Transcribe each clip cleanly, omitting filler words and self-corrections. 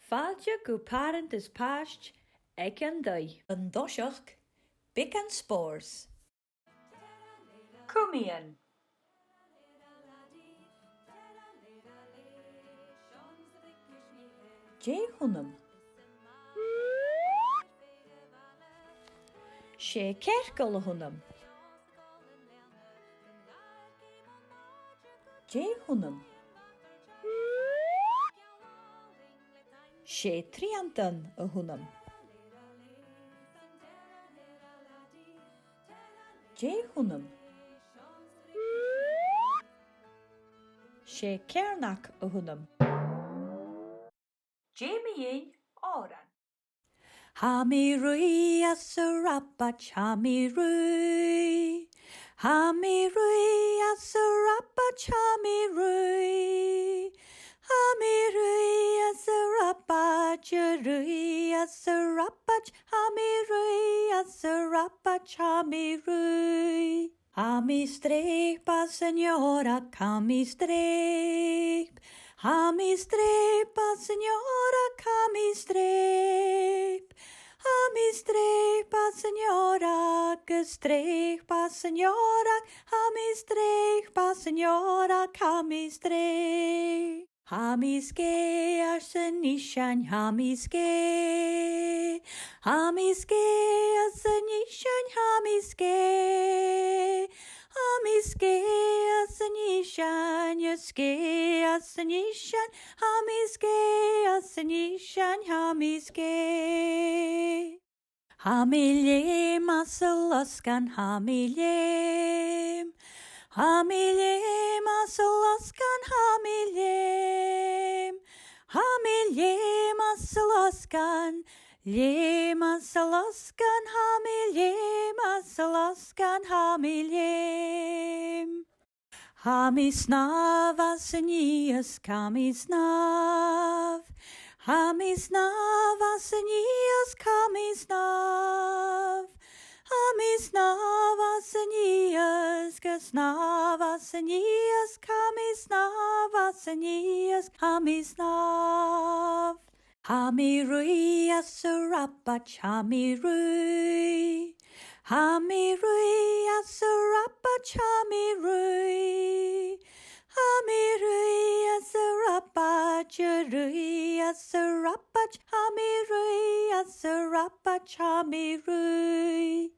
Fáilte go parent is páist ag an Taigh. An dóiseach bic an spórs. Cumaidhean. Dé hunam. Sé cercail hunam. Dé hunam. Sé triantan a hunam. Dé hunam. Sé cearnach a hunam. Dé mion áran. Ha mi rui as a rapach, ha mi rui. Ha mi rui as a rapach, ha mi rui. Ha mi rui as a rapach, rui as a rapach, ha mi rui as a rapach, ha mi rui. Ha mi strepa, señora, ha mi streep. Ha mi strepa, señora, ha mi streep. Ha mi strepa, señora, que strepa, señora, ha mi strepa, señora, ha mi streep. Ha mi ske as a nishan, ha mi ske. Ha mi ske as a nishan, ha mi ske. Ha mi ske as a nishan, ya ske as a nishan, ha mi ske as a nishan, ha mi ske. Ha mi lem as a luskan, ha mi lem. Ha mi lem as a luskan, ha mi lem. Ha mi lem as a luskan, lem as a luskan, ha mi lem as a luskan, ha mi lem. Ha mi snav as a nias, ha mi snav. Ha mi snav as a nias, ha mi snav. Ha mi snav as a nias, ka snav as a nias, ha mi snav as a nias, ha mi snav. Ha mi rui as a rapach, ha mi rui. Ha mi rui as a rapach, ha mi rui. Ha mi rui as a rapach, rui as a rapach, ha mi rui as a rapach, ha mi rui.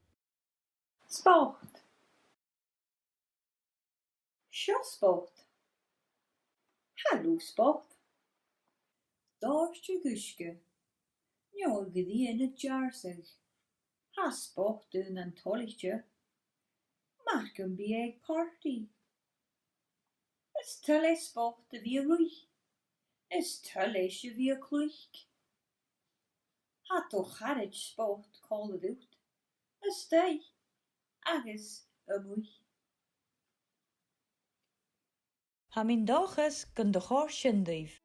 Sport. Seo sport. Hallo sport. Dáirte guisce. Neol go dtí ina dearsach. Ha sport dún an tollite. Mark an bí ag party. Is tull é sport a bhí rui. Is tull é se bhí a clúich. Ha tó charid sport called out. Is Taigh agus a mui. Ha min dóchas gon do chóir sindaibh.